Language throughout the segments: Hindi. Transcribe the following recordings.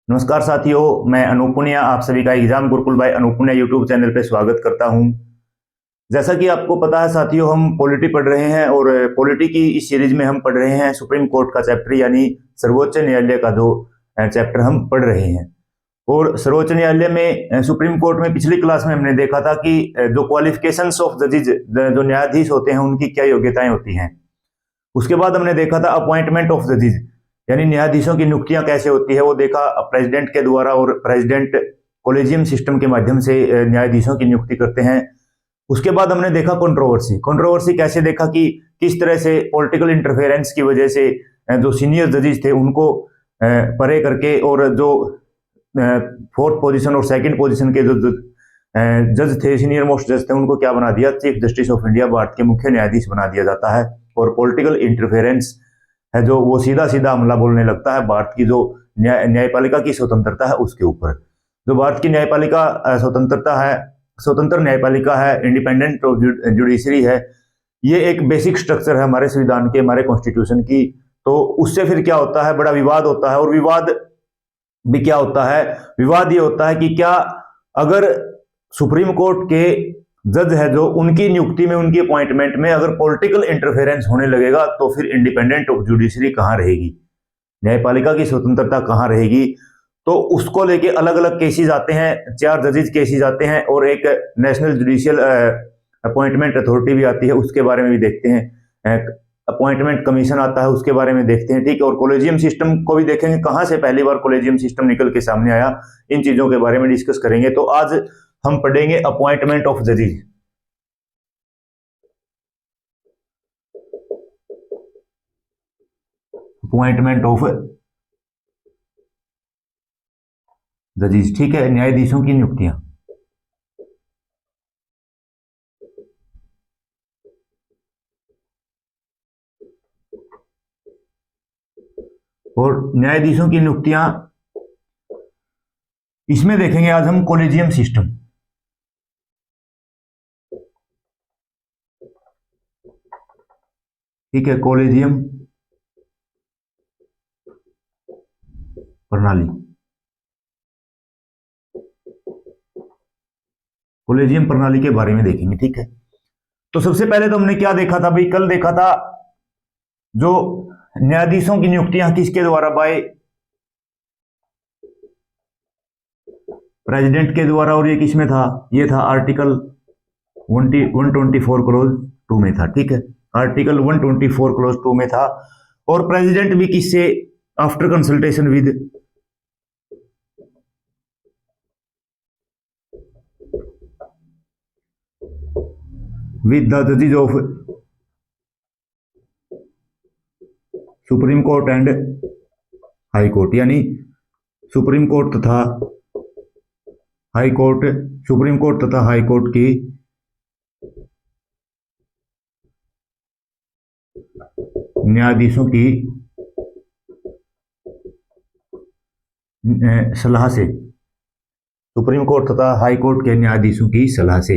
नमस्कार साथियों, मैं अनूप पुनिया आप सभी का exam Gurukul by Anoop Puniya YouTube channel पे स्वागत करता हूं। जैसा कि आपको पता है साथियों, हम पॉलिटी पढ़ रहे हैं और पॉलिटी की इस सीरीज में हम पढ़ रहे हैं सुप्रीम कोर्ट का चैप्टर यानी सर्वोच्च न्यायालय का जो चैप्टर हम पढ़ रहे हैं। और सर्वोच्च न्यायालय में सुप्रीम कोर्ट में पिछली क्लास में हमने देखा था कि जो क्वालिफिकेशंस ऑफ जजेज, जो न्यायाधीश होते हैं उनकी क्या योग्यताएं होती हैं। उसके बाद हमने देखा था अपॉइंटमेंट ऑफ जजेज यानी न्यायाधीशों की नियुक्तियां कैसे होती है, वो देखा प्रेसिडेंट के द्वारा, और प्रेसिडेंट कोलेजियम सिस्टम के माध्यम से न्यायाधीशों की नियुक्ति करते हैं। उसके बाद हमने देखा कंट्रोवर्सी कैसे देखा कि किस तरह से पॉलिटिकल इंटरफेरेंस की वजह से जो सीनियर जजेस थे उनको परे करके, और जो फोर्थ पोजीशन और सेकंड पोजीशन के जो जज थे, सीनियर मोस्ट जज थे, उनको क्या बना दिया, chief justice of India, Bharat के मुख्य न्यायाधीश बना दिया जाता है। और पॉलिटिकल इंटरफेरेंस है जो वो सीधा सीधा हमला बोलने लगता है भारत की जो न्यायपालिका की स्वतंत्रता है उसके ऊपर। जो भारत की न्यायपालिका स्वतंत्रता है, स्वतंत्र न्यायपालिका है, इंडिपेंडेंट जुडिशरी है, ये एक बेसिक स्ट्रक्चर है हमारे संविधान के, हमारे कॉन्स्टिट्यूशन की। तो उससे फिर क्या होता है, बड़ा विवाद होता है। और विवाद भी क्या होता है, विवाद ये होता है कि क्या अगर सुप्रीम कोर्ट के जज है जो उनकी नियुक्ति में, उनकी अपॉइंटमेंट में अगर पॉलिटिकल इंटरफेरेंस होने लगेगा तो फिर इंडिपेंडेंट ऑफ जुडिशरी कहां रहेगी, न्यायपालिका की स्वतंत्रता कहां रहेगी। तो उसको लेके अलग अलग केसेस आते हैं, 4 जजेस केसेस आते हैं, और एक नेशनल जुडिशियल अपॉइंटमेंट अथॉरिटी भी आती है, उसके बारे में भी देखते हैं। अपॉइंटमेंट कमीशन आता है, उसके बारे में देखते हैं, ठीक है। और कॉलेजियम सिस्टम को भी देखेंगे, कहां से पहली बार कॉलेजियम सिस्टम निकल के सामने आया, इन चीजों के बारे में डिस्कस करेंगे। तो आज हम पढ़ेंगे अपॉइंटमेंट ऑफ जजेस। अपॉइंटमेंट ऑफ जजेस, ठीक है, न्यायाधीशों की नियुक्तियां। और न्यायाधीशों की नियुक्तियां इसमें देखेंगे आज हम कॉलेजियम सिस्टम। ठीक है, कॉलेजियम प्रणाली, कॉलेजियम प्रणाली के बारे में देखेंगे, ठीक है। तो सबसे पहले तो हमने क्या देखा था भाई, कल देखा था जो न्यायाधीशों की नियुक्तियां किसके द्वारा, बाय प्रेसिडेंट के द्वारा। और ये किसमें था, ये था आर्टिकल 124 क्लोज 2 में था, ठीक है, आर्टिकल 124 क्लोज 2 में था। और प्रेसिडेंट भी किससे, आफ्टर कंसल्टेशन विद द जजेस of supreme court and high court, यानी सुप्रीम कोर्ट तथा हाई कोर्ट, सुप्रीम कोर्ट तथा हाई कोर्ट की न्यायाधीशों की सलाह से, सुप्रीम कोर्ट तथा हाई कोर्ट के न्यायाधीशों की सलाह से,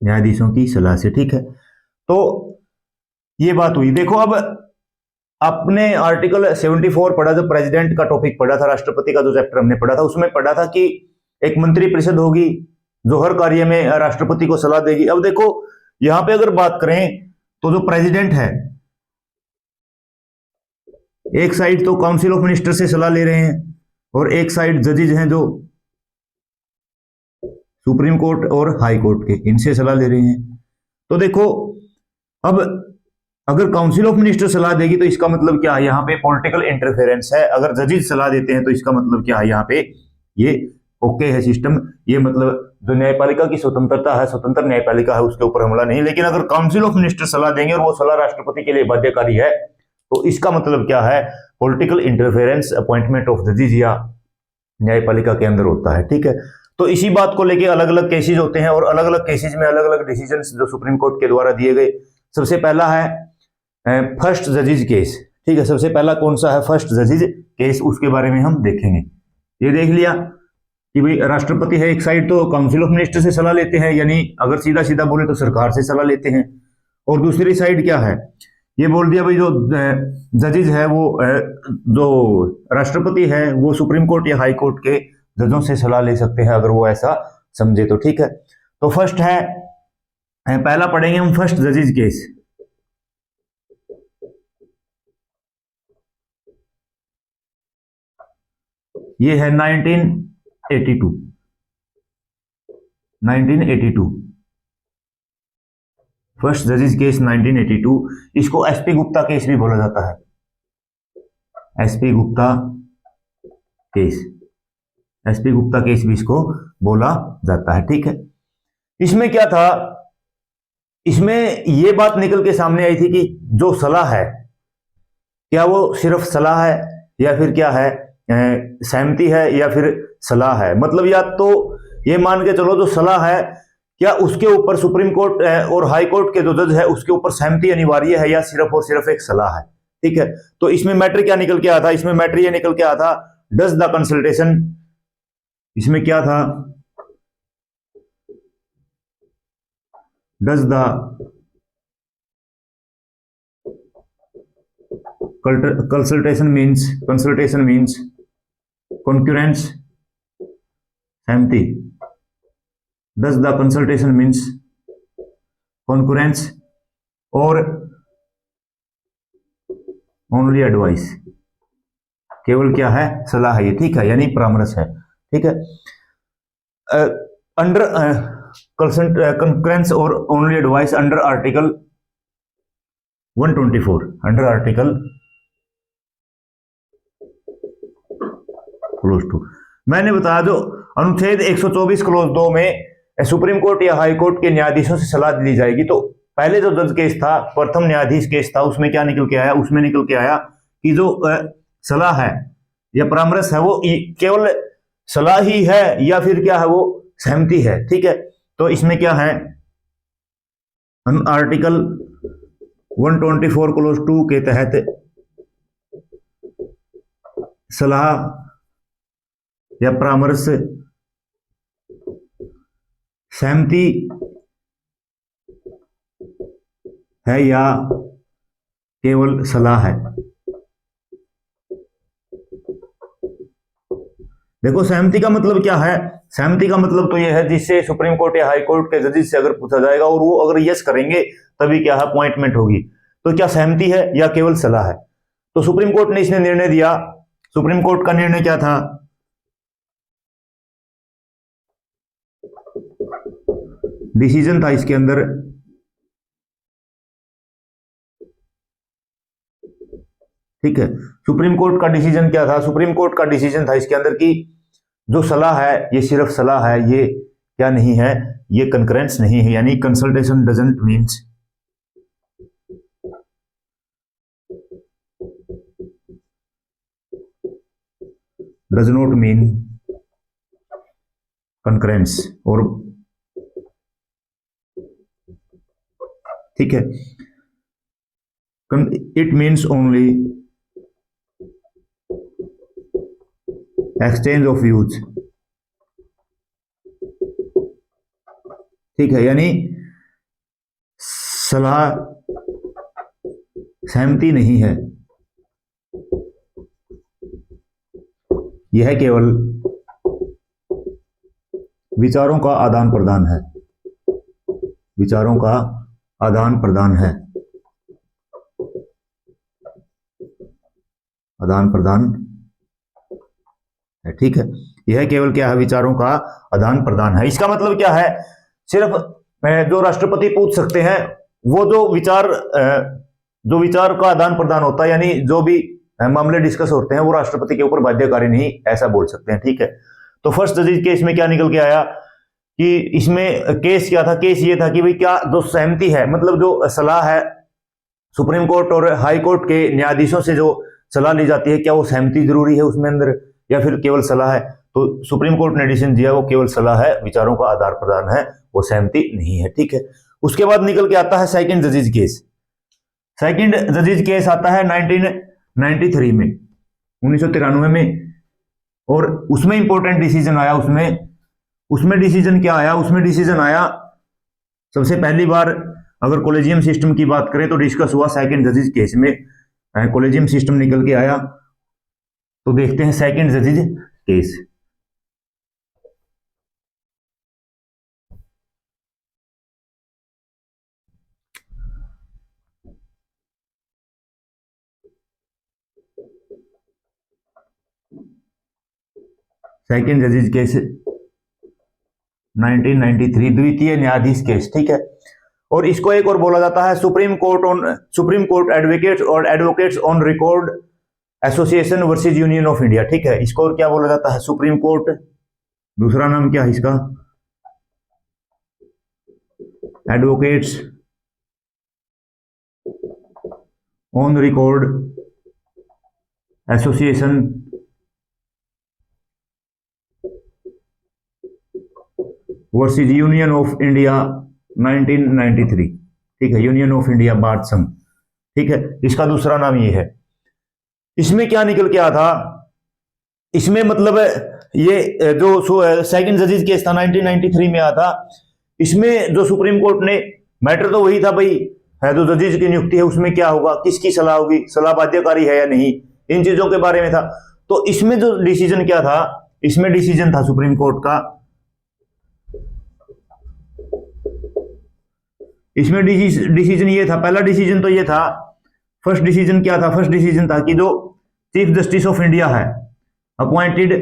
न्यायाधीशों की सलाह से, ठीक है। तो ये बात हुई। देखो अब आपने आर्टिकल 74 पढ़ा, जो प्रेसिडेंट का टॉपिक पढ़ा था, राष्ट्रपति का जो चैप्टर हमने पढ़ा था, उसमें पढ़ा था कि एक मंत्री परिषद होगी जो हर कार्य में राष्ट्रपति को सलाह देगी। अब देखो यहां पे अगर बात करें तो जो प्रेसिडेंट है, एक साइड तो काउंसिल ऑफ मिनिस्टर से सलाह ले रहे हैं, और एक साइड जजेज हैं जो सुप्रीम कोर्ट और हाई कोर्ट के, इनसे सलाह ले रहे हैं। तो देखो अब अगर काउंसिल ऑफ मिनिस्टर सलाह देगी तो इसका मतलब क्या है, यहाँ पे पॉलिटिकल इंटरफेरेंस है। अगर जजेस सलाह देते हैं तो इसका मतलब क्या है, यहाँ पे ये ओके है सिस्टम, ये मतलब जो न्यायपालिका की स्वतंत्रता है, स्वतंत्र न्यायपालिका है, उसके ऊपर हमला नहीं। लेकिन अगर काउंसिल ऑफ मिनिस्टर सलाह देंगे और वो सलाह राष्ट्रपति के लिए बाध्यकारी है, तो इसका मतलब क्या है, पॉलिटिकल इंटरफेरेंस अपॉइंटमेंट ऑफ जजेस या न्यायपालिका के अंदर होता है, ठीक है। तो इसी बात को लेके अलग अलग केसेस होते हैं, और अलग अलग केसेस में अलग अलग डिसीजंस जो सुप्रीम कोर्ट के द्वारा दिए गए। सबसे पहला है फर्स्ट जजेज केस, ठीक है। सबसे पहला कौन सा है, फर्स्ट जजेज केस, उसके बारे में हम देखेंगे। ये देख लिया कि भाई राष्ट्रपति है एक साइड, तो काउंसिल ऑफ मिनिस्टर से सलाह लेते हैं, यानी अगर सीधा सीधा बोले तो सरकार से सलाह लेते हैं। और दूसरी साइड क्या है ये बोल दिया भाई जो जजेज है वो जो राष्ट्रपति है वो सुप्रीम कोर्ट या हाई कोर्ट के जजों से सलाह ले सकते हैं अगर वो ऐसा समझे तो, ठीक है। तो फर्स्ट है, पहला पढ़ेंगे हम फर्स्ट जजेज केस। ये है 1982 फर्स्ट जजेस केस 1982। इसको एसपी गुप्ता केस भी बोला जाता है, SP Gupta case, SP Gupta case भी इसको बोला जाता है, ठीक है। इसमें क्या था, इसमें यह बात निकल के सामने आई थी कि जो सलाह है क्या वो सिर्फ सलाह है या फिर क्या है, सहमति है या फिर सलाह है। मतलब या तो ये मान के चलो जो सलाह है क्या उसके ऊपर सुप्रीम कोर्ट और हाई कोर्ट के जो जज है उसके ऊपर सहमति अनिवार्य है या सिर्फ और सिर्फ एक सलाह है, ठीक है। तो इसमें मैटर क्या निकल के आया था, इसमें मैटर ये निकल के आया था, डज द कंसल्टेशन, इसमें क्या था, does the consultation means concurrence सहमति, does the consultation means concurrence और only advice, केवल क्या है, सलाह है ये, ठीक है, यानी परामर्श है, ठीक है। अंडर concurrence और only advice under article 124, under article clause two, मैंने बताया जो अनुच्छेद 124 क्लोज 2 में सुप्रीम कोर्ट या हाई कोर्ट के न्यायाधीशों से सलाह ली जाएगी। तो पहले जो जज केस था, प्रथम न्यायाधीश केस था, उसमें क्या निकल के आया, उसमें निकल के आया कि जो सलाह है या परामर्श है वो केवल सलाह ही है या फिर क्या है, वो सहमति है, ठीक है। तो इसमें क्या है, आर्टिकल 124 क्लोज 2 के तहत सलाह या परामर्श सहमति है या केवल सलाह है। देखो सहमति का मतलब क्या है, सहमति का मतलब तो यह है जिससे सुप्रीम कोर्ट या हाई कोर्ट के जजेस से अगर पूछा जाएगा और वो अगर यस करेंगे तभी क्या है, अपॉइंटमेंट होगी। तो क्या सहमति है या केवल सलाह है। तो सुप्रीम कोर्ट ने इसने निर्णय दिया, सुप्रीम कोर्ट का निर्णय क्या था, डिसीजन था इसके अंदर, ठीक है। सुप्रीम कोर्ट का डिसीजन क्या था, सुप्रीम कोर्ट का डिसीजन था इसके अंदर कि जो सलाह है ये सिर्फ सलाह है, ये क्या नहीं है, ये कंकरेंस नहीं है, यानी consultation doesn't means does not mean concurrence, और ठीक है, it means only exchange of views, ठीक है, यानी सलाह सहमति नहीं है, यह केवल विचारों का आदान प्रदान है, विचारों का आदान प्रदान है, आदान प्रदान है, ठीक है। यह केवल क्या है, विचारों का आदान प्रदान है। इसका मतलब क्या है, सिर्फ जो राष्ट्रपति पूछ सकते हैं वो जो विचार का आदान प्रदान होता है, यानी जो भी मामले डिस्कस होते हैं वो राष्ट्रपति के ऊपर बाध्यकारी नहीं, ऐसा बोल सकते हैं, ठीक है। तो फर्स्ट जज केस में क्या निकल के आया कि इसमें केस क्या था, केस ये था कि भाई क्या जो सहमति है, मतलब जो सलाह है सुप्रीम कोर्ट और हाई कोर्ट के न्यायाधीशों से जो सलाह ली जाती है, क्या वो सहमति जरूरी है उसमें अंदर या फिर केवल सलाह है। तो सुप्रीम कोर्ट ने डिसीजन दिया वो केवल सलाह है, विचारों का आदान प्रदान है, वो सहमति नहीं है, ठीक है। उसके बाद निकल के आता है सेकंड जजेज केस। सेकंड जजेज केस आता है 1993 में, 1993 में, और उसमें इंपॉर्टेंट डिसीजन आया। उसमें डिसीजन क्या आया, उसमें डिसीजन आया सबसे पहली बार अगर कोलेजियम सिस्टम की बात करें तो डिस्कस हुआ सेकंड जजेस केस में, कोलेजियम सिस्टम निकल के आया। तो देखते हैं सेकंड जजेस केस। सेकंड जजेस केस 1993, द्वितीय न्यायाधीश केस, ठीक है। और इसको एक और बोला जाता है सुप्रीम कोर्ट एडवोकेट्स और advocates on record association versus union of India, ठीक है। इसको और क्या बोला जाता है? सुप्रीम कोर्ट, दूसरा नाम क्या है इसका? Advocates on record association versus union of India 1993, ठीक है। यूनियन ऑफ इंडिया बार संघ, ठीक है। इसका दूसरा नाम ये है। इसमें क्या निकल के आया था? इसमें मतलब ये जो सेकंड जजेस केस था 1993 में आया था। इसमें जो सुप्रीम कोर्ट ने, मैटर तो वही था भाई, है जो जजेस की नियुक्ति है उसमें क्या होगा, किसकी सलाह होगी, सलाह बाध्यकारी है या नहीं, इन चीजों के बारे में था। तो इसमें जो डिसीजन क्या था? इसमें डिसीजन था सुप्रीम कोर्ट का, इसमें डिसीजन ये था, पहला डिसीजन तो ये था, फर्स्ट डिसीजन क्या था? फर्स्ट डिसीजन था कि जो चीफ जस्टिस ऑफ इंडिया है appointed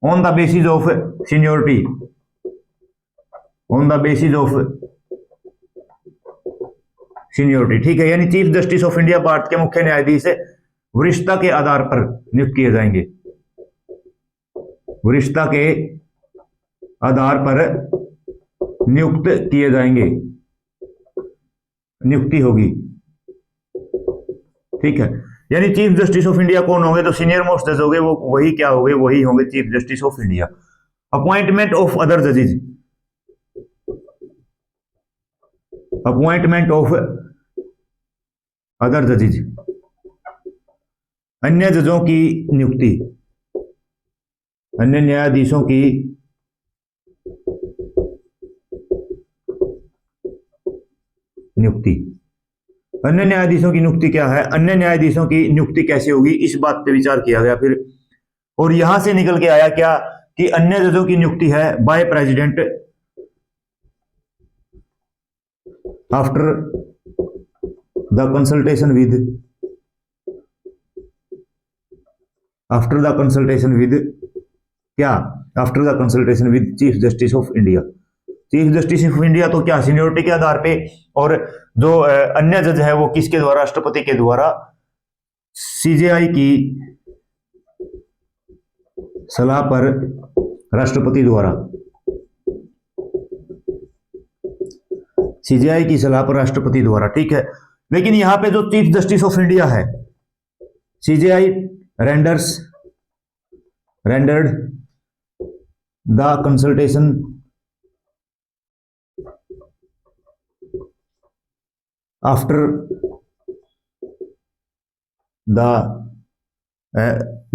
on the basis of seniority, on the basis of seniority, ठीक है। यानी chief justice of India Bharat के मुख्य न्यायाधीश वरिष्ठता के आधार पर नियुक्त किए जाएंगे, वरिष्ठता के आधार पर नियुक्त किए जाएंगे, नियुक्ति होगी, ठीक है। यानी चीफ जस्टिस ऑफ इंडिया कौन होंगे? तो सीनियर मोस्ट जज होंगे, वो वही क्या होंगे? वही होंगे chief justice of India. Appointment of other जजेस, अपॉइंटमेंट ऑफ अदर जजेस, अन्य जजों की नियुक्ति, अन्य न्यायाधीशों की नियुक्ति। अन्य न्यायाधीशों की नियुक्ति क्या है? अन्य न्यायाधीशों की नियुक्ति कैसे होगी, इस बात पे विचार किया गया फिर। और यहां से निकल के आया क्या कि अन्य जजों की नियुक्ति है by president after the consultation with, after the consultation with क्या? After the consultation with chief justice of India. Chief justice of India तो क्या सीनियोरिटी के आधार पे, और जो अन्य जज है वो किसके द्वारा? राष्ट्रपति के द्वारा, सीजेआई की सलाह पर राष्ट्रपति द्वारा, सीजेआई की सलाह पर राष्ट्रपति द्वारा, ठीक है। लेकिन यहां पे जो चीफ जस्टिस ऑफ इंडिया है, CJI rendered the consultation after the,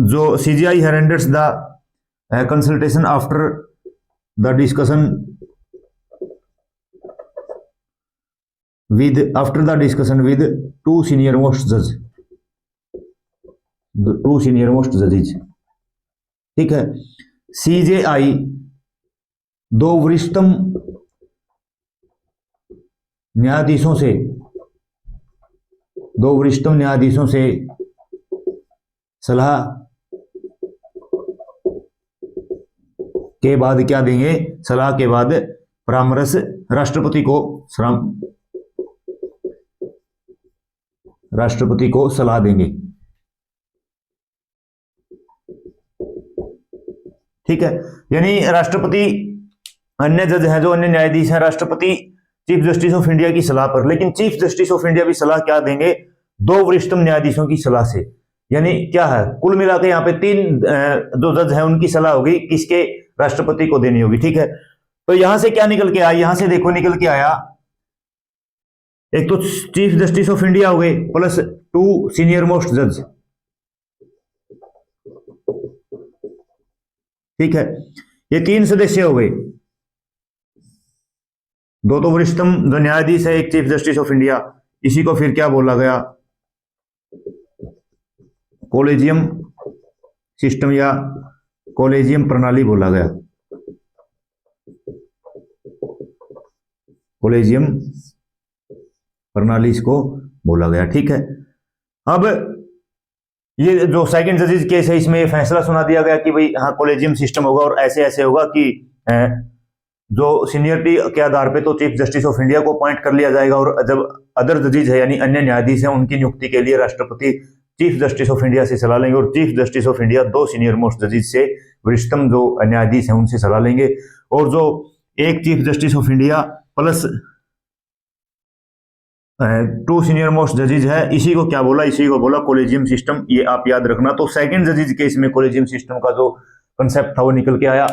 जो सीजीआई है renders the consultation after the discussion with, after the discussion with two senior most जज, टू सीनियर मोस्ट जजेज, ठीक है। सीजेआई दो वरिष्ठतम न्यायाधीशों से, दो वरिष्ठतम न्यायाधीशों से सलाह के बाद क्या देंगे? सलाह के बाद परामर्श राष्ट्रपति को सलाह देंगे, ठीक है। यानी राष्ट्रपति, अन्य जज हैं जो अन्य न्यायाधीश हैं, राष्ट्रपति चीफ जस्टिस ऑफ इंडिया की सलाह पर, लेकिन चीफ जस्टिस ऑफ इंडिया भी सलाह क्या देंगे? दो वरिष्ठतम न्यायाधीशों की सलाह से। यानी क्या है, कुल मिलाकर यहाँ पे तीन जो जज हैं उनकी सलाह होगी, किसके? राष्ट्रपति को देनी होगी, ठीक है। तो यहां से क्या निकल के आया? यहां से देखो निकल के आया, एक तो चीफ जस्टिस ऑफ इंडिया हो गए प्लस टू सीनियर मोस्ट जज, ठीक है। ये तीन सदस्य हो गए, दो तो वरिष्ठतम जो न्यायाधीश है, एक चीफ जस्टिस ऑफ इंडिया, इसी को फिर क्या बोला गया, कोलेजियम सिस्टम या कोलेजियम प्रणाली बोला गया, कोलेजियम प्रणाली इसको बोला गया। ठीक है, अब ये जो सेकंड जजेस केस है, इसमें ये फैसला सुना दिया गया कि भाई हाँ कोलेजियम सिस्टम होगा और ऐसे ऐसे होगा कि जो सीनियरिटी के आधार पे तो चीफ जस्टिस ऑफ इंडिया को अपॉइंट कर लिया जाएगा, और जब अदर जजेस है यानी अन्य न्यायाधीश हैं, उनकी नियुक्ति के लिए राष्ट्रपति चीफ जस्टिस ऑफ इंडिया से सलाह लेंगे, और चीफ जस्टिस ऑफ इंडिया दो सीनियर मोस्ट जजेस से, वरिष्ठतम जो न्यायाधीश हैं उनसे सलाह लेंगे, और जो एक chief justice of India plus two senior most जजेस है, इसी को क्या बोला, इसी को बोला कोलेजियम सिस्टम। ये आप याद रखना। तो सेकंड जजेस केस में कोलेजियम सिस्टम का जो कंसेप्ट था वो निकल के आया।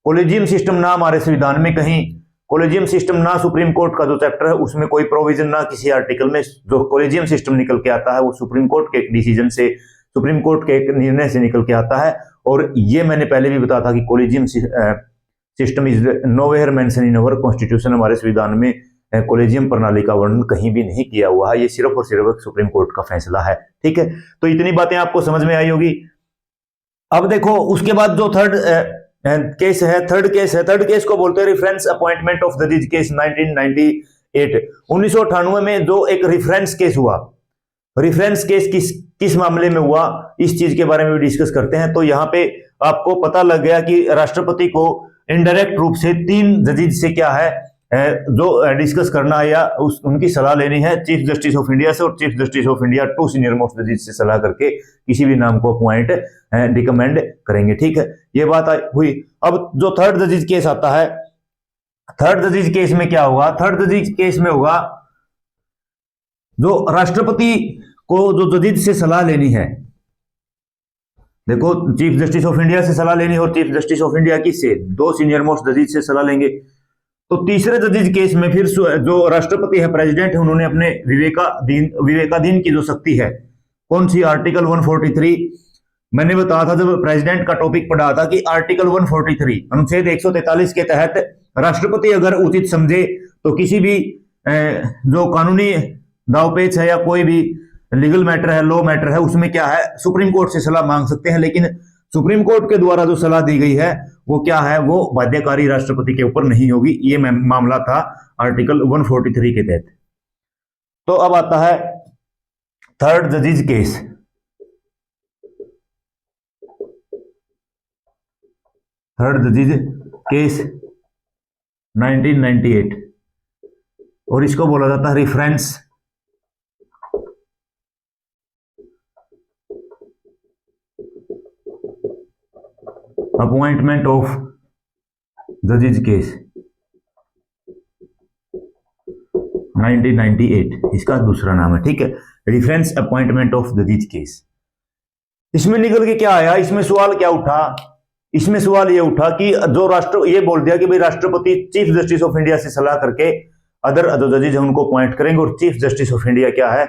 कोलेजियम सिस्टम ना हमारे संविधान में कहीं, कोलेजियम सिस्टम ना सुप्रीम कोर्ट का जो चैप्टर है उसमें कोई प्रोविजन, ना किसी आर्टिकल में जो कोलेजियम सिस्टम निकल के आता है वो सुप्रीम कोर्ट के एक डिसीजन से, सुप्रीम कोर्ट के एक निर्णय से निकल के आता है। और ये मैंने पहले भी बताया था कि collegium system is nowhere mention in our constitution, हमारे संविधान में कोलेजियम प्रणाली का वर्णन कहीं भी नहीं किया हुआ है, ये सिर्फ और सिर्फ सुप्रीम कोर्ट का फैसला है। ठीक है, तो इतनी बातें आपको समझ में आई होगी। अब देखो उसके बाद जो थर्ड केस है, थर्ड केस को बोलते हैं रेफरेंस अपॉइंटमेंट ऑफ जजेस केस 1998। 1998 में जो एक रेफरेंस केस हुआ, रेफरेंस केस किस मामले में हुआ, इस चीज के बारे में भी डिस्कस करते हैं। तो यहाँ पे आपको पता लग गया कि राष्ट्रपति को इनडायरेक्ट रूप से तीन जजेस से क्या है जो डिस्कस करना है या उनकी सलाह लेनी है, चीफ जस्टिस ऑफ इंडिया से और chief justice of India to senior most जजेस से सलाह करके किसी भी नाम को अपॉइंट रिकमेंड करेंगे। ठीक है, ये बात हुई। अब जो थर्ड जजेस केस आता है, थर्ड जजेस केस में क्या होगा, थर्ड जजेस केस में होगा जो राष्ट्रपति को जो जजेस से सलाह लेनी है, देखो चीफ जस्टिस ऑफ इंडिया से सलाह लेनी है और चीफ जस्टिस ऑफ इंडिया किससे, दो सीनियर मोस्ट जजेस से सलाह लेंगे। तो तीसरे जजेस केस में फिर जो राष्ट्रपति है, प्रेसिडेंट है, उन्होंने अपने विवेकाधीन की जो शक्ति है, कौन सी, आर्टिकल 143। मैंने बताया था जब प्रेसिडेंट का टॉपिक पढ़ा था कि आर्टिकल 143 अनुच्छेद 143 के तहत राष्ट्रपति अगर उचित समझे तो किसी भी जो कानूनी दावपेच है या कोई भी लीगल मैटर है, लॉ मैटर है, उसमें क्या है, सुप्रीम कोर्ट से सलाह मांग सकते हैं। लेकिन सुप्रीम कोर्ट के द्वारा जो सलाह दी गई है वो क्या है, वो बाध्यकारी राष्ट्रपति के ऊपर नहीं होगी। ये मामला था आर्टिकल 143 के तहत। तो अब आता है थर्ड जजेस केस। थर्ड जजेस केस 1998, और इसको बोला जाता है रेफरेंस अपॉइंटमेंट ऑफ जजेस केस 1998, इसका दूसरा नाम है। ठीक है, रेफरेंस अपॉइंटमेंट ऑफ जजेस केस। इसमें निकल के क्या आया, इसमें सवाल क्या उठा, इसमें सवाल ये उठा कि जो ये बोल दिया कि भाई राष्ट्रपति चीफ जस्टिस ऑफ इंडिया से सलाह करके अदर जो जजेस हैं उनको अपॉइंट करेंगे, और चीफ जस्टिस ऑफ इंडिया क्या है,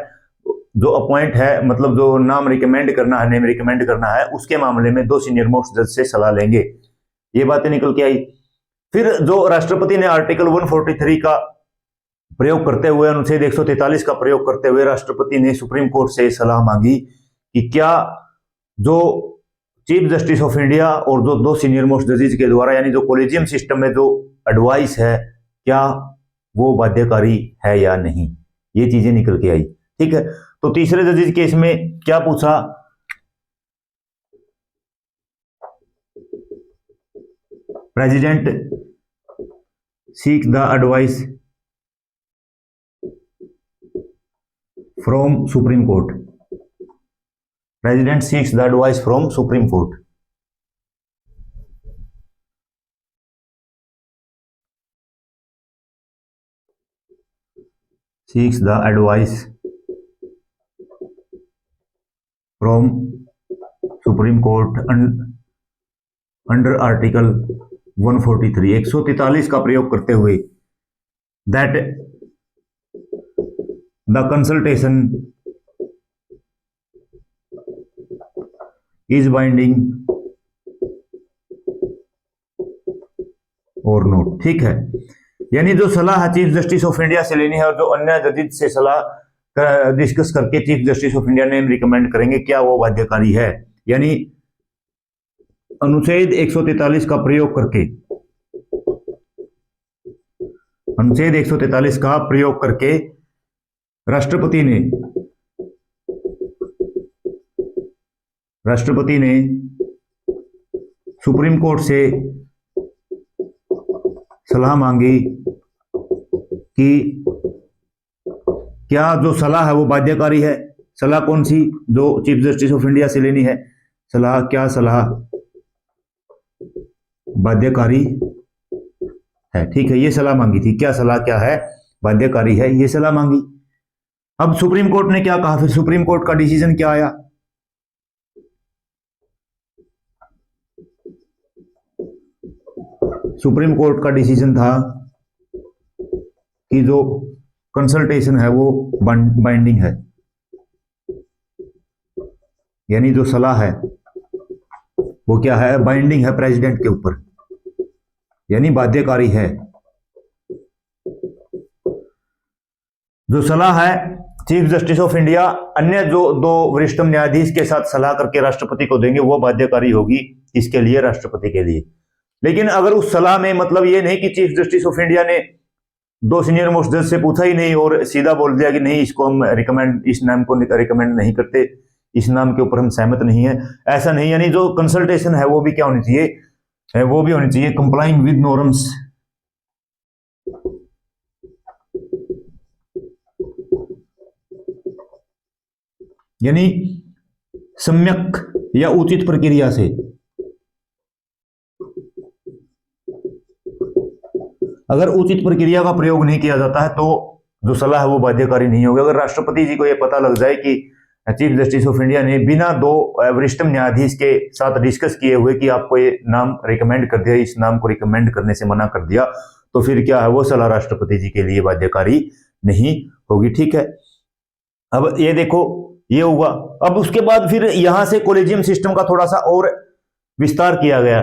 जो अपॉइंट है, मतलब जो नाम रिकमेंड करना है, नेम रिकमेंड करना है, उसके मामले में दो सीनियर मोस्ट जज से सलाह लेंगे। ये बातें निकल के आई। फिर जो राष्ट्रपति ने आर्टिकल 143 का प्रयोग करते हुए, अनुच्छेद 143 का प्रयोग करते हुए राष्ट्रपति ने सुप्रीम कोर्ट से सलाह मांगी कि क्या जो चीफ जस्टिस ऑफ इंडिया और जो दो सीनियर मोस्ट जजेस के द्वारा, यानी जो कोलेजियम सिस्टम में जो एडवाइस है, क्या वो बाध्यकारी है या नहीं, ये चीजें निकल के आई। ठीक है, तो तीसरे जजेस केस में क्या पूछा, president seek the advice from supreme court, president seeks the advice from supreme court. Seeks the advice from supreme court under article 143, 143 का प्रयोग करते हुए, that the consultation is binding और नोट। ठीक है, यानी जो सलाह चीफ जस्टिस ऑफ इंडिया से लेनी है और जो अन्य जजेस से सलाह डिस्कस करके chief justice of India name recommend करेंगे, क्या वो बाध्यकारी है। यानी अनुच्छेद 143 का प्रयोग करके, अनुच्छेद 143 का प्रयोग करके राष्ट्रपति ने सुप्रीम कोर्ट से सलाह मांगी कि क्या जो सलाह है वो बाध्यकारी है। सलाह कौन सी, जो चीफ जस्टिस ऑफ इंडिया से लेनी है सलाह, क्या सलाह बाध्यकारी है। ठीक है, ये सलाह मांगी थी, क्या सलाह क्या है, बाध्यकारी है, ये सलाह मांगी। अब सुप्रीम कोर्ट ने क्या कहा, फिर सुप्रीम कोर्ट का डिसीजन क्या आया। सुप्रीम कोर्ट का डिसीजन था कि जो कंसल्टेशन है वो बाइंडिंग है, यानी जो सलाह है वो क्या है, बाइंडिंग है प्रेसिडेंट के ऊपर, यानी बाध्यकारी है। जो सलाह है चीफ जस्टिस ऑफ इंडिया अन्य जो दो वरिष्ठतम न्यायाधीश के साथ सलाह करके राष्ट्रपति को देंगे, वो बाध्यकारी होगी। इसके लिए राष्ट्रपति के लिए। लेकिन अगर उस सलाह में मतलब ये नहीं कि चीफ जस्टिस ऑफ इंडिया ने दो सीनियर मोस्ट जज से पूछा ही नहीं और सीधा बोल दिया कि नहीं, इसको हम रिकमेंड, इस नाम को रिकमेंड नहीं करते, इस नाम के ऊपर हम सहमत नहीं है, ऐसा नहीं। यानी जो कंसल्टेशन है वो भी क्या होनी चाहिए, वो भी होनी चाहिए कंप्लाइंग विद नॉर्म्स, यानी सम्यक या उचित प्रक्रिया से। अगर उचित प्रक्रिया का प्रयोग नहीं किया जाता है तो जो सलाह है वो बाध्यकारी नहीं होगी। अगर राष्ट्रपति जी को यह पता लग जाए कि चीफ जस्टिस ऑफ इंडिया ने बिना दो वरिष्ठतम न्यायाधीश के साथ डिस्कस किए हुए कि आपको ये नाम रिकमेंड कर दिया, इस नाम को रिकमेंड करने से मना कर दिया, तो फिर क्या है, वो सलाह राष्ट्रपति जी के लिए बाध्यकारी नहीं होगी। ठीक है, अब ये देखो ये हुआ। अब उसके बाद फिर यहां से कोलेजियम सिस्टम का थोड़ा सा और विस्तार किया गया।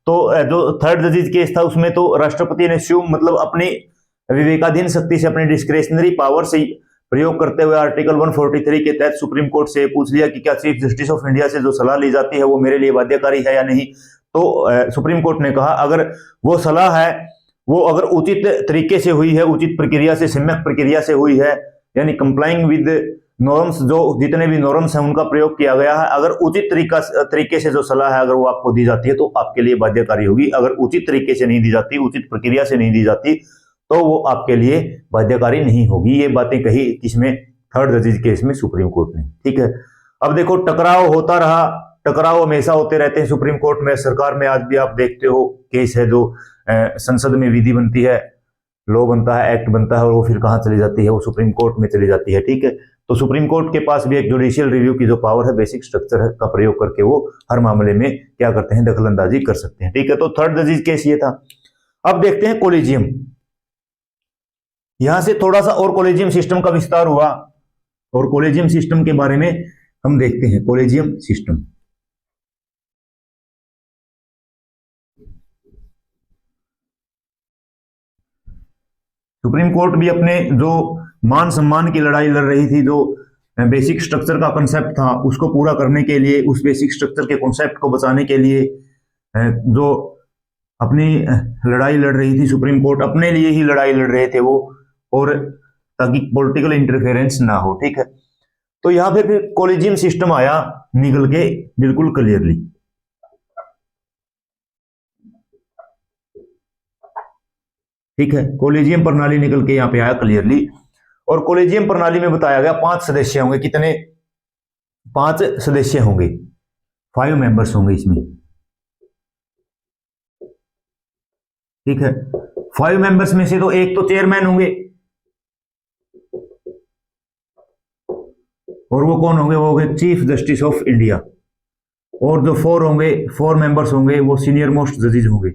तो जो थर्ड जजेस केस था उसमें तो राष्ट्रपति ने मतलब अपनी विवेकाधीन शक्ति से, अपनी डिस्क्रेशनरी पावर से प्रयोग करते हुए आर्टिकल 143 के तहत सुप्रीम कोर्ट से पूछ लिया कि क्या चीफ जस्टिस ऑफ इंडिया से जो सलाह ली जाती है वो मेरे लिए बाध्यकारी है या नहीं। तो सुप्रीम कोर्ट ने कहा अगर वो सलाह है वो अगर उचित तरीके से हुई है, उचित प्रक्रिया से, सम्यक प्रक्रिया से हुई है, यानी कंप्लाइंग विद नॉर्म्स, जो जितने भी नॉर्म्स हैं उनका प्रयोग किया गया है, अगर उचित तरीके से जो सलाह है अगर वो आपको दी जाती है तो आपके लिए बाध्यकारी होगी। अगर उचित तरीके से नहीं दी जाती, उचित प्रक्रिया से नहीं दी जाती, तो वो आपके लिए बाध्यकारी नहीं होगी। ये बातें कही किसमें, थर्ड जजेस केस में सुप्रीम कोर्ट ने। ठीक है, अब देखो टकराव होता रहा, टकराव हमेशा होते रहते हैं सुप्रीम कोर्ट में, सरकार में। आज भी आप देखते हो केस है जो संसद में विधि बनती है, लॉ बनता है, एक्ट बनता है, और वो फिर कहां चली जाती है, वो सुप्रीम कोर्ट में चली जाती है। ठीक है, तो सुप्रीम कोर्ट के पास भी एक जुडिशियल रिव्यू की जो पावर है, बेसिक स्ट्रक्चर का प्रयोग करके वो हर मामले में क्या करते हैं, दखल अंदाजी कर सकते हैं। ठीक है, तो थर्ड जजेस केस ये था। अब देखते हैं कोलेजियम। यहां से थोड़ा सा और कोलेजियम सिस्टम का विस्तार हुआ और कोलेजियम सिस्टम के बारे में हम देखते हैं। कोलेजियम सिस्टम, सुप्रीम कोर्ट भी अपने जो मान सम्मान की लड़ाई लड़ रही थी, जो बेसिक स्ट्रक्चर का कंसेप्ट था उसको पूरा करने के लिए, उस बेसिक स्ट्रक्चर के कॉन्सेप्ट को बचाने के लिए जो अपनी लड़ाई लड़ रही थी, सुप्रीम कोर्ट अपने लिए ही लड़ाई लड़ रहे थे वो, और ताकि पॉलिटिकल इंटरफेरेंस ना हो। ठीक है, तो यहां पे फिर कोलेजियम सिस्टम आया निकल के बिल्कुल क्लियरली। ठीक है, कोलेजियम प्रणाली निकल के यहां पे आया क्लियरली। और कोलेजियम प्रणाली में बताया गया 5 सदस्य होंगे। कितने? 5 सदस्य होंगे, 5 मेंबर्स होंगे इसमें। ठीक है, 5 मेंबर्स में से तो एक तो चेयरमैन होंगे, और वो कौन होंगे? वो होंगे चीफ जस्टिस ऑफ इंडिया। और जो 4 होंगे, 4 मेंबर्स होंगे, वो सीनियर मोस्ट जजेस होंगे।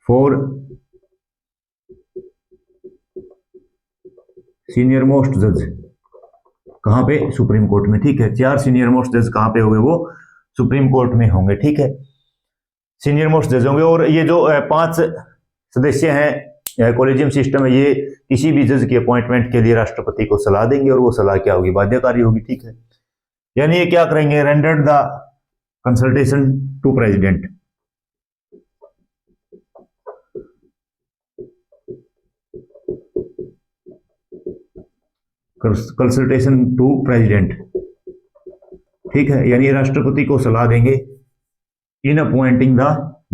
4 सीनियर मोस्ट जज कहां पे? सुप्रीम कोर्ट में। ठीक है, 4 सीनियर मोस्ट जज कहां पे होंगे? वो सुप्रीम कोर्ट में होंगे। ठीक है, सीनियर मोस्ट जज होंगे। और ये जो 5 सदस्य हैं कॉलेजियम सिस्टम है, ये किसी भी जज की अपॉइंटमेंट के लिए राष्ट्रपति को सलाह देंगे और वो सलाह क्या होगी, बाध्यकारी होगी। ठीक है, यानी ये क्या करेंगे, rendered the consultation to president. Consultation to president, ठीक है, यानी राष्ट्रपति को सलाह देंगे इन अपॉइंटिंग द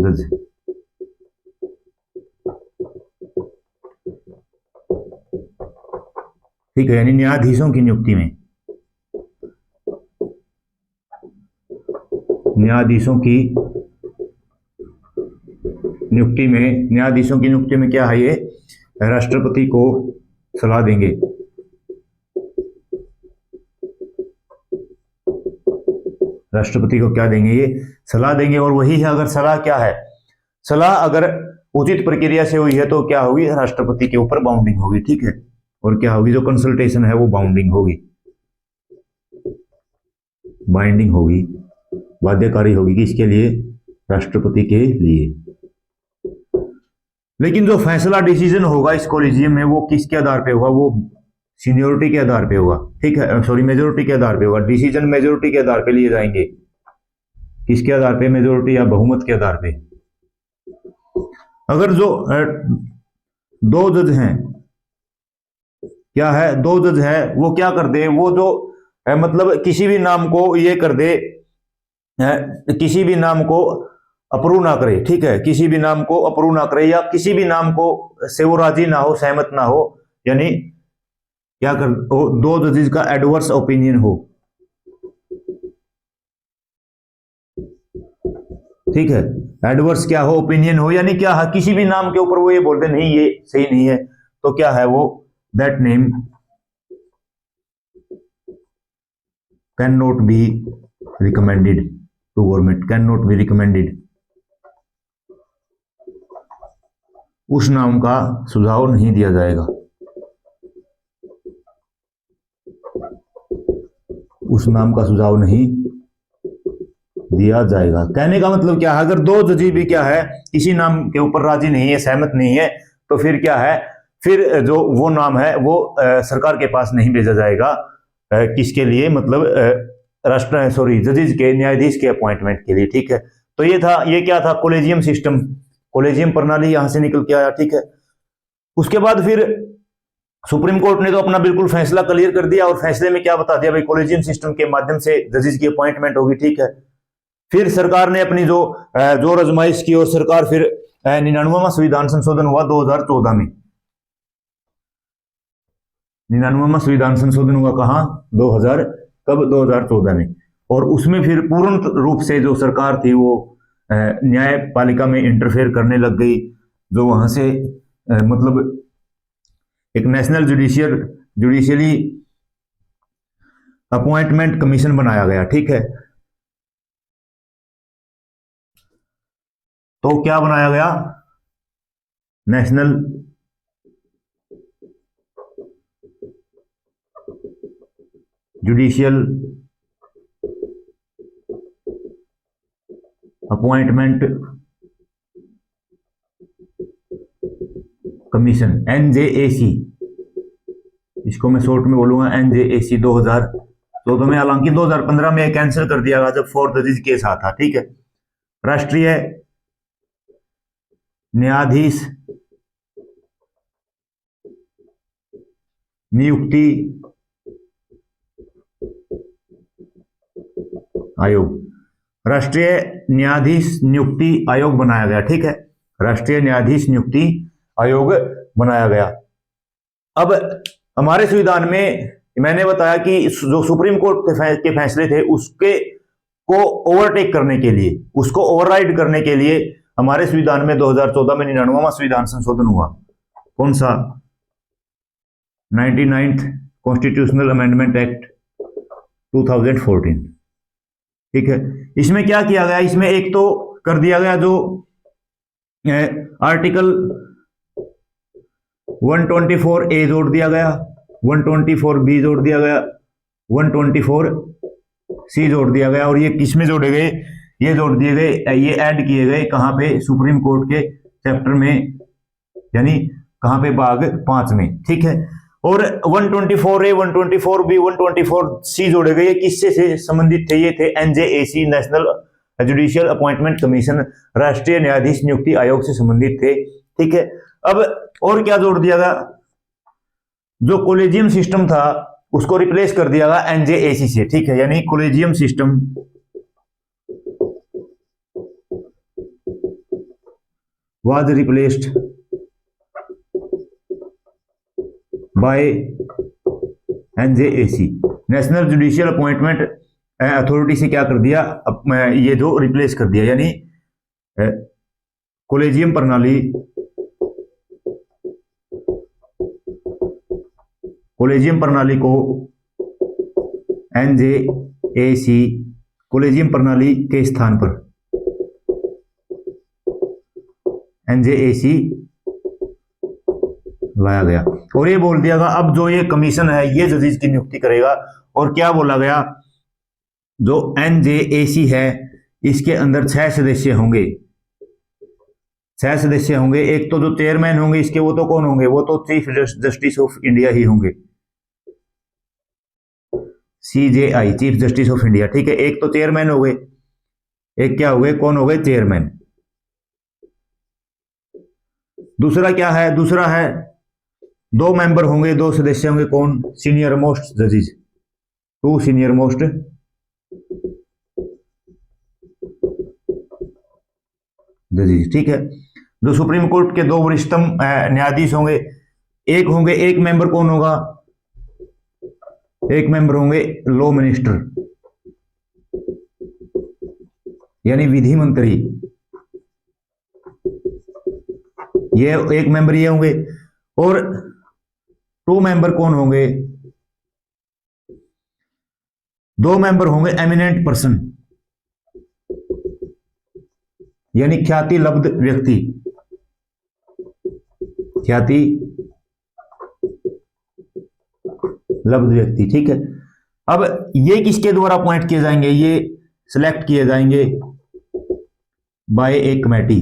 जज। ठीक है, यानी न्यायाधीशों की नियुक्ति में, न्यायाधीशों की नियुक्ति में क्या है, ये राष्ट्रपति को सलाह देंगे। राष्ट्रपति को क्या देंगे, ये सलाह देंगे। और वही है, अगर सलाह क्या है, सलाह अगर उचित प्रक्रिया से हुई है तो क्या होगी, राष्ट्रपति के ऊपर बाउंडिंग होगी। ठीक है, और क्या होगी, जो कंसल्टेशन है वो बाउंडिंग होगी, बाइंडिंग होगी, बाध्यकारी होगी। किसके लिए, राष्ट्रपति के लिए। लेकिन जो फैसला डिसीजन होगा इस कॉलेजियम में वो किसके आधार पे होगा, वो सीनियोरिटी के आधार पे होगा। ठीक है, सॉरी, मेजोरिटी के आधार पे होगा। डिसीजन मेजोरिटी के आधार पे लिए जाएंगे। किसके आधार पे, मेजोरिटी या बहुमत के आधार पे। अगर जो 2 जज हैं, क्या है, 2 जज है, वो क्या कर दे, वो जो मतलब किसी भी नाम को ये कर दे, किसी भी नाम को अप्रूव ना करे। ठीक है, किसी भी नाम को अप्रूव ना करे या किसी भी नाम को से वो राजी ना हो, सहमत ना हो, यानी क्या कर, 2 जजेस का एडवर्स ओपिनियन हो। ठीक है, एडवर्स क्या हो, ओपिनियन हो, यानी क्या है, किसी भी नाम के ऊपर वो ये बोलते नहीं ये सही नहीं है, तो क्या है वो, that name can not be recommended to government, can not be recommended, उस नाम का सुझाव नहीं दिया जाएगा, उस नाम का सुझाव नहीं दिया जाएगा। कहने का मतलब क्या है, अगर 2 जजी भी क्या है, किसी नाम के ऊपर राजी नहीं है, सहमत नहीं है, तो फिर क्या है, फिर जो वो नाम है वो सरकार के पास नहीं भेजा जाएगा। किसके लिए, मतलब जजेस के, न्यायाधीश के अपॉइंटमेंट के लिए। ठीक है, तो ये था, ये क्या था, कॉलेजियम सिस्टम, कॉलेजियम प्रणाली यहां से निकल के आया। ठीक है, उसके बाद फिर सुप्रीम कोर्ट ने तो अपना बिल्कुल फैसला क्लियर कर दिया और फैसले में क्या बता दिया भाई, कॉलेजियम सिस्टम के माध्यम से जजेस की अपॉइंटमेंट होगी। ठीक है, फिर सरकार ने अपनी जो आजमाइश की और सरकार फिर 99वां संविधान संशोधन हुआ 2014 में। 99वां संविधान संशोधन हुआ कहां, 2014 में। और उसमें फिर पूर्ण रूप से जो सरकार थी वो न्यायपालिका में इंटरफेयर करने लग गई, जो वहां से मतलब एक नेशनल जुडिशियली अपॉइंटमेंट कमीशन बनाया गया। ठीक है, तो क्या बनाया गया, national judicial appointment commission, NJAC, इसको मैं शॉर्ट में बोलूंगा NJAC 2014 में। हालांकि 2015 में कैंसिल कर दिया गया जब 4 जजेस केस आता। ठीक है, राष्ट्रीय न्यायाधीश नियुक्ति आयोग, राष्ट्रीय न्यायाधीश नियुक्ति आयोग बनाया गया। ठीक है, राष्ट्रीय न्यायाधीश नियुक्ति आयोग बनाया गया। अब हमारे संविधान में मैंने बताया कि जो सुप्रीम कोर्ट के फैसले थे उसके को ओवरटेक करने के लिए, उसको ओवरराइड करने के लिए हमारे संविधान में 2014 में 99वां संविधान संशोधन हुआ। कौन सा, 99th कॉन्स्टिट्यूशनल अमेंडमेंट एक्ट 2014। ठीक है, इसमें क्या किया गया, इसमें एक तो कर दिया गया जो आर्टिकल 124A जोड़ दिया गया, 124B जोड़ दिया गया, 124C जोड़ दिया गया। और ये किसमें जोड़े गए, ये जोड़ दिए गए, ये ऐड किए गए कहाँ पे, सुप्रीम कोर्ट के चैप्टर में, यानी कहाँ पे, भाग 5 में, ठीक है। और 124A, 124B, 124C जोड़े गए, किससे से संबंधित थे? ये थे NJAC, national judicial appointment commission, राष्ट्रीय न्यायाधीश नियुक्ति आयोग से संबंधित थे, ठीक है। अब और क्या जोड़ दिया गया? जो कोलेजियम सिस्टम था उसको रिप्लेस कर दिया गया NJAC से, ठीक है, यानी collegium system was replaced by NJAC, national judicial appointment authority से क्या कर दिया? ये जो रिप्लेस कर दिया, यानी कोलेजियम प्रणाली, कोलेजियम प्रणाली को NJAC, कोलेजियम प्रणाली के स्थान पर NJAC लाया गया। और ये बोल दिया गया अब जो ये कमीशन है ये जजेस की नियुक्ति करेगा। और क्या बोला गया? जो NJAC है इसके अंदर 6 सदस्य होंगे, 6 सदस्य होंगे। एक तो जो चेयरमैन होंगे इसके, वो तो कौन होंगे? वो तो चीफ जस्टिस ऑफ इंडिया ही होंगे, CJI, chief justice of India, ठीक है। एक तो चेयरमैन हो गए, एक क्या हो गए, कौन हो गए? चेयरमैन। दूसरा क्या है? दूसरा है 2 मेंबर होंगे, 2 सदस्य होंगे, कौन? सीनियर मोस्ट जजेस, 2 सीनियर मोस्ट जजेस, ठीक है। जो सुप्रीम कोर्ट के 2 वरिष्ठतम न्यायाधीश होंगे, एक मेंबर कौन होगा? एक मेंबर होंगे लॉ मिनिस्टर, यानी विधि मंत्री, ये एक मेंबर ये होंगे। और 2 मेंबर कौन होंगे? 2 मेंबर होंगे एमिनेंट पर्सन, यानी ख्याति लब्ध व्यक्ति, ख्याति लब्ध व्यक्ति, ठीक है। अब ये किसके द्वारा अपॉइंट किए जाएंगे? ये सिलेक्ट किए जाएंगे बाय ए कमेटी,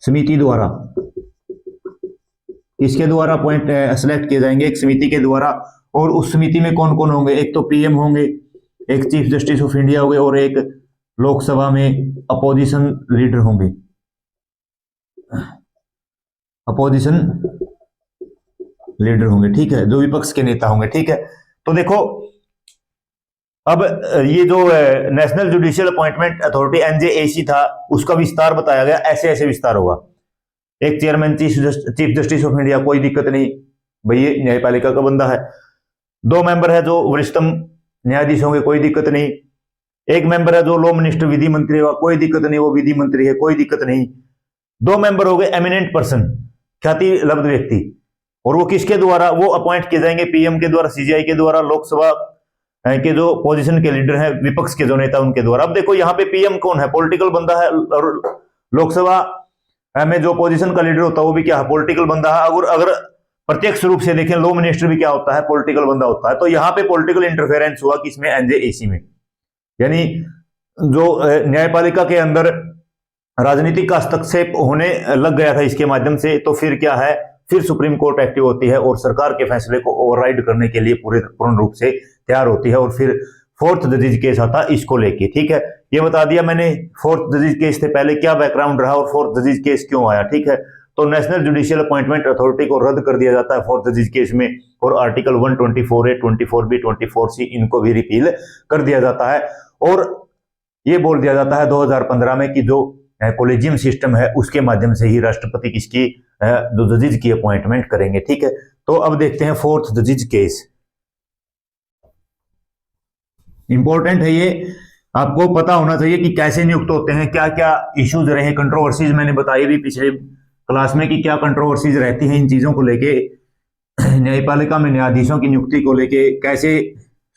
समिति द्वारा। किसके द्वारा अपॉइंट सिलेक्ट किए जाएंगे? एक समिति के द्वारा। और उस समिति में कौन कौन होंगे? एक तो PM होंगे, एक चीफ जस्टिस ऑफ इंडिया होंगे, और एक लोकसभा में अपोजिशन लीडर होंगे, अपोजिशन लीडर होंगे, ठीक है, जो विपक्ष के नेता होंगे, ठीक है। तो देखो अब ये जो national judicial appointment authority NJAC था उसका विस्तार बताया गया, ऐसे ऐसे विस्तार होगा। एक chairman chief justice of India, कोई दिक्कत नहीं भाई, ये न्यायपालिका का बंदा है। 2 मेंबर है जो वरिष्ठतम न्यायाधीश होंगे, कोई दिक्कत नहीं। एक मेंबर है जो लॉ मिनिस्टर, विधि मंत्री होगा, कोई दिक्कत नहीं, वो विधि मंत्री है, कोई दिक्कत नहीं। 2 मेंबर हो गए एमिनेंट पर्सन, ख्याति लब्ध व्यक्ति, और वो किसके द्वारा? वो अपॉइंट किए जाएंगे PM के द्वारा, CJI के द्वारा, लोकसभा के जो पोजीशन के लीडर हैं, विपक्ष के जो नेता, उनके द्वारा। अब देखो यहाँ पे PM कौन है? पॉलिटिकल बंदा है, और लोकसभा में जो पोजीशन का लीडर होता है वो भी क्या है? पॉलिटिकल बंदा है। अगर प्रत्यक्ष रूप से देखें, लॉ मिनिस्टर भी क्या होता है? पॉलिटिकल बंदा होता है। तो यहाँ पे पॉलिटिकल इंटरफेरेंस हुआ किसमें? NJAC में, यानी जो न्यायपालिका के अंदर राजनीतिक का हस्तक्षेप होने लग गया था इसके माध्यम से। तो फिर क्या है? फिर सुप्रीम कोर्ट एक्टिव होती है और सरकार के फैसले को ओवरराइड करने के लिए पूर्ण रूप से तैयार होती है। और फिर 4th जजेस केस आता इसको लेके, ठीक है। ये बता दिया मैंने 4th जजेस केस से पहले क्या बैकग्राउंड रहा और 4th जजेस केस क्यों आया, ठीक है। तो नेशनल जुडिशियल अपॉइंटमेंट अथॉरिटी को रद्द कर दिया जाता है 4th जजेस केस में, और आर्टिकल 124A, 24B, 24C इनको भी रिपील कर दिया जाता है। और ये बोल दिया जाता है 2015 में कि जो कोलेजियम सिस्टम है उसके माध्यम से ही राष्ट्रपति किसकी जो जजेस की अपॉइंटमेंट करेंगे, ठीक है। तो अब देखते हैं 4th जजेस केस। इंपॉर्टेंट है ये, आपको पता होना चाहिए कि कैसे नियुक्त होते हैं, क्या क्या इश्यूज रहे, कंट्रोवर्सीज मैंने बताई भी पिछले क्लास में कि क्या कंट्रोवर्सीज रहती हैं इन चीजों को लेके, न्यायपालिका में न्यायाधीशों की नियुक्ति को लेके, कैसे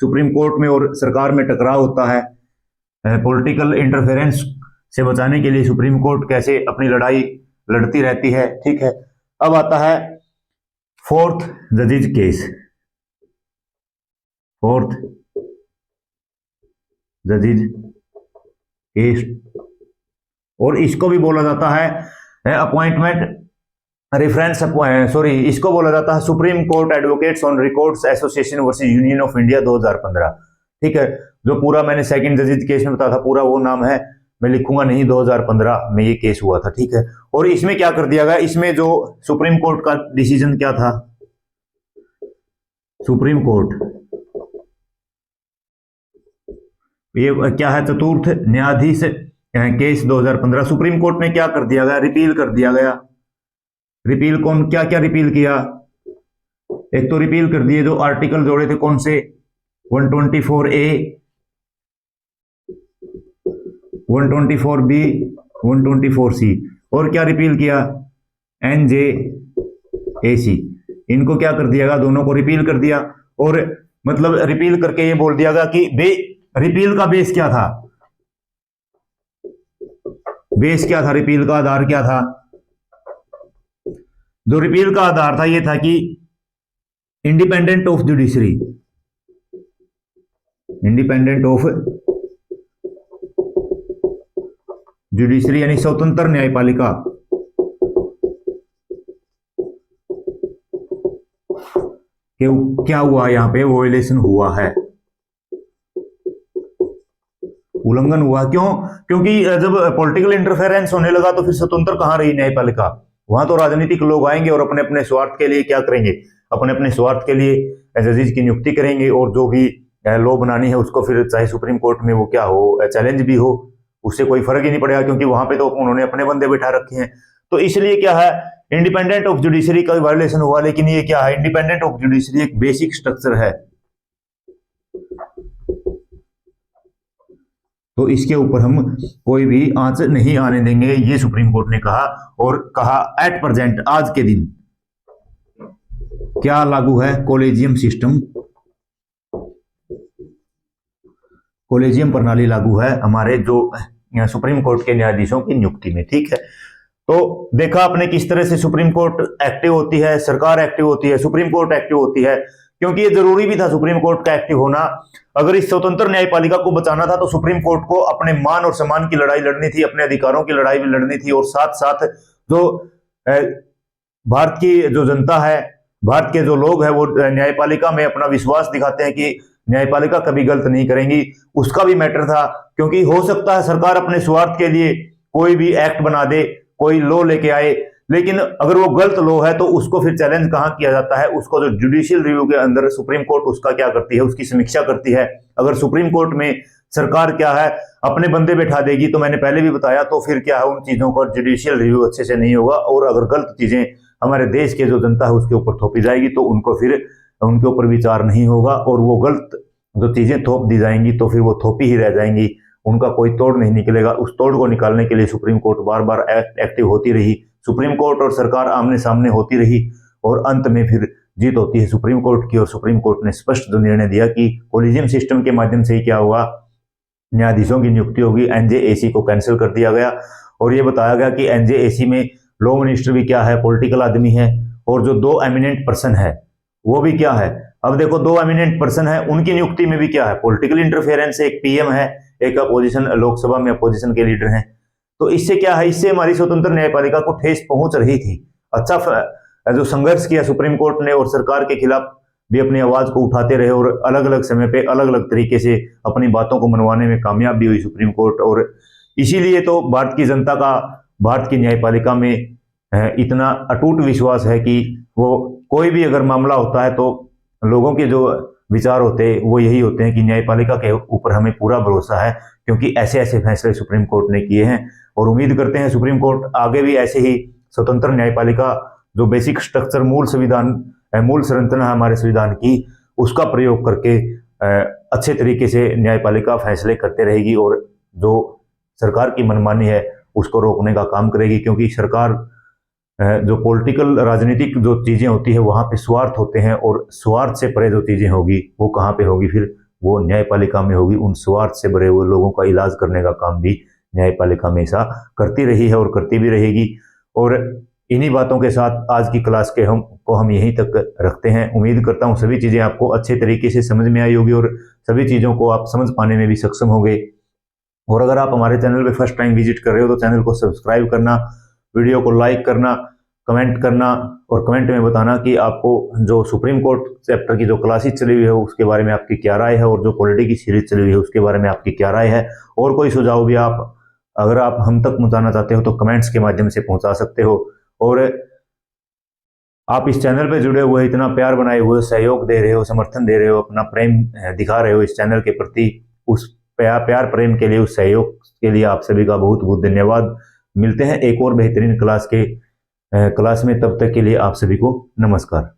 सुप्रीम कोर्ट में और सरकार में टकराव होता है, पॉलिटिकल इंटरफेरेंस से बचाने के लिए सुप्रीम कोर्ट कैसे अपनी लड़ाई लड़ती रहती है, ठीक है। अब आता है 4th जजेस केस। 4th जजेज केस, और इसको भी बोला जाता है अपॉइंटमेंट रेफरेंस, सॉरी, इसको बोला जाता है supreme court advocates on records association versus union of India 2015। ठीक है, जो पूरा मैंने सेकंड जजेज केस में बताया था पूरा वो नाम है, मैं लिखूंगा नहीं, 2015 में ये केस हुआ था। ठीक है, और इसमें क्या कर दिया गया, इसमें जो सुप्रीम कोर्ट का डिसीजन क्या था, सुप्रीम कोर्ट ये क्या है, चतुर्थ न्यायाधीश केस 2015, सुप्रीम कोर्ट ने क्या कर दिया गया, रिपील कर दिया गया। रिपील कौन, क्या क्या रिपील किया, एक तो रिपील कर दिए जो आर्टिकल जोड़े थे, कौन से, 124A, 124B, 124C, और क्या रिपील किया, NJAC, इनको क्या कर दिया गया, दोनों को रिपील कर दिया। और मतलब रिपील करके ये बोल दिया गया कि रिपील का बेस क्या था, बेस क्या था, रिपील का आधार क्या था, जो रिपील का आधार था ये था कि independent of judiciary, independent of judiciary यानी स्वतंत्र न्यायपालिका, क्या हुआ यहां पे, वोलेशन हुआ है, उल्लंघन हुआ। क्यों, क्योंकि जब पॉलिटिकल इंटरफेरेंस होने लगा तो फिर स्वतंत्र कहां रही न्यायपालिका, वहां तो राजनीतिक लोग आएंगे और अपने अपने स्वार्थ के लिए क्या करेंगे, अपने अपने स्वार्थ के लिए जजेज की नियुक्ति करेंगे, और जो भी लॉ बनानी है उसको फिर चाहे सुप्रीम कोर्ट में वो क्या हो, चैलेंज भी हो, उससे कोई फर्क ही नहीं पड़ेगा, क्योंकि वहां पे तो उन्होंने अपने बंदे बिठा रखे हैं। तो इसलिए क्या है, इंडिपेंडेंट ऑफ जुडिशरी का वायलेशन हुआ। लेकिन ये क्या है, इंडिपेंडेंट ऑफ जुडिशरी एक बेसिक स्ट्रक्चर है, तो इसके ऊपर हम कोई भी आंच नहीं आने देंगे, ये सुप्रीम कोर्ट ने कहा। और कहा एट प्रेजेंट, आज के दिन क्या लागू है, कोलेजियम सिस्टम, कोलेजियम प्रणाली लागू है हमारे जो सुप्रीम कोर्ट के न्यायाधीशों की नियुक्ति में। ठीक है, तो देखा आपने किस तरह से सुप्रीम कोर्ट एक्टिव होती है, सरकार एक्टिव होती है, सुप्रीम कोर्ट एक्टिव होती है, क्योंकि ये जरूरी भी था सुप्रीम कोर्ट का एक्टिव होना। अगर इस स्वतंत्र न्यायपालिका को बचाना था तो सुप्रीम कोर्ट को अपने मान और सम्मान की लड़ाई लड़नी थी, अपने अधिकारों की लड़ाई भी लड़नी थी, और साथ साथ जो भारत की जो जनता है, भारत के जो लोग हैं, वो न्यायपालिका में अपना विश्वास दिखाते हैं कि न्यायपालिका कभी गलत नहीं करेंगी, उसका भी मैटर था। क्योंकि हो सकता है सरकार अपने स्वार्थ के लिए कोई भी एक्ट बना दे, कोई लॉ लेके आए, लेकिन अगर वो गलत लॉ है तो उसको फिर चैलेंज कहां किया जाता है, उसको जो जुडिशियल रिव्यू के अंदर सुप्रीम कोर्ट उसका क्या करती है, उसकी समीक्षा करती है। अगर सुप्रीम कोर्ट में सरकार क्या है, अपने बंदे बैठा देगी, तो मैंने पहले भी बताया, तो फिर क्या है, उन चीजों का जुडिशियल रिव्यू अच्छे से नहीं होगा, और अगर गलत चीजें हमारे देश के जो जनता है उसके ऊपर थोपी जाएगी तो उनको फिर उनके ऊपर विचार नहीं होगा, और वो गलत जो चीजें थोप दी जाएंगी तो फिर वो थोपी ही रह जाएंगी, उनका कोई तोड़ नहीं निकलेगा। उस तोड़ को निकालने के लिए सुप्रीम कोर्ट बार बार एक्टिव होती रही, सुप्रीम कोर्ट और सरकार आमने सामने होती रही, और अंत में फिर जीत होती है सुप्रीम कोर्ट की। और सुप्रीम कोर्ट ने स्पष्ट जो निर्णय दिया कि कोलिजियम सिस्टम के माध्यम से ही क्या होगा, न्यायाधीशों की नियुक्ति होगी। एनजेएसी को कैंसिल कर दिया गया, और ये बताया गया कि एनजेएसी में लॉ मिनिस्टर भी क्या है, पॉलिटिकल आदमी है, और जो 2 एमिनेंट पर्सन है वो भी क्या है। अब देखो 2 एमिनेंट पर्सन है, उनकी नियुक्ति में भी क्या है, पॉलिटिकल इंटरफेरेंस, एक पीएम है, एक अपोजिशन, लोकसभा में अपोजिशन के लीडर हैं। तो इससे क्या है, इससे हमारी स्वतंत्र न्यायपालिका को ठेस पहुंच रही थी। अच्छा जो संघर्ष किया सुप्रीम कोर्ट ने, और सरकार के खिलाफ भी अपनी आवाज को उठाते रहे, और अलग अलग समय पे अलग अलग तरीके से अपनी बातों को मनवाने में कामयाब भी हुई सुप्रीम कोर्ट। और इसीलिए तो भारत की जनता का भारत की न्यायपालिका में इतना अटूट विश्वास है कि वो कोई भी अगर मामला होता है तो लोगों के जो विचार होते हैं वो यही होते हैं कि न्यायपालिका के ऊपर हमें पूरा भरोसा है, क्योंकि ऐसे ऐसे फैसले सुप्रीम कोर्ट ने किए हैं। और उम्मीद करते हैं सुप्रीम कोर्ट आगे भी ऐसे ही स्वतंत्र न्यायपालिका, जो बेसिक स्ट्रक्चर, मूल संविधान, मूल संरचना है हमारे संविधान की, उसका प्रयोग करके अच्छे तरीके से न्यायपालिका फैसले करते रहेगी, और जो सरकार की मनमानी है उसको रोकने का काम करेगी। क्योंकि सरकार जो पॉलिटिकल राजनीतिक जो चीजें होती है वहां पे स्वार्थ होते हैं, और स्वार्थ से परे जो चीजें होगी वो कहाँ पे होगी, फिर वो न्यायपालिका में होगी। उन स्वार्थ से भरे हुए लोगों का इलाज करने का काम भी न्यायपालिका हमेशा करती रही है और करती भी रहेगी। और इन्हीं बातों के साथ आज की क्लास के हम यहीं तक रखते हैं। उम्मीद करता हूँ सभी चीज़ें आपको अच्छे तरीके से समझ में आई होगी और सभी चीज़ों को आप समझ पाने में भी सक्षम होंगे। और अगर आप हमारे चैनल पे फर्स्ट टाइम विजिट कर रहे हो तो चैनल को सब्सक्राइब करना, वीडियो को लाइक करना, कमेंट करना और कमेंट में बताना कि आपको जो सुप्रीम कोर्ट चैप्टर की जो क्लासेस चली हुई है उसके बारे में आपकी क्या राय है और जो पॉलिटी की सीरीज चली हुई है उसके बारे में आपकी क्या राय है। और कोई सुझाव भी अगर आप हम तक पहुंचाना चाहते हो तो कमेंट्स के माध्यम से पहुंचा सकते हो। और आप इस चैनल पे जुड़े हुए, इतना प्यार बनाए हुए, सहयोग दे रहे हो, समर्थन दे रहे हो, अपना प्रेम दिखा रहे हो इस चैनल के प्रति, उस प्यार प्रेम के लिए, उस सहयोग के लिए आप सभी का बहुत बहुत धन्यवाद। मिलते हैं एक और बेहतरीन क्लास में, तब तक के लिए आप सभी को नमस्कार।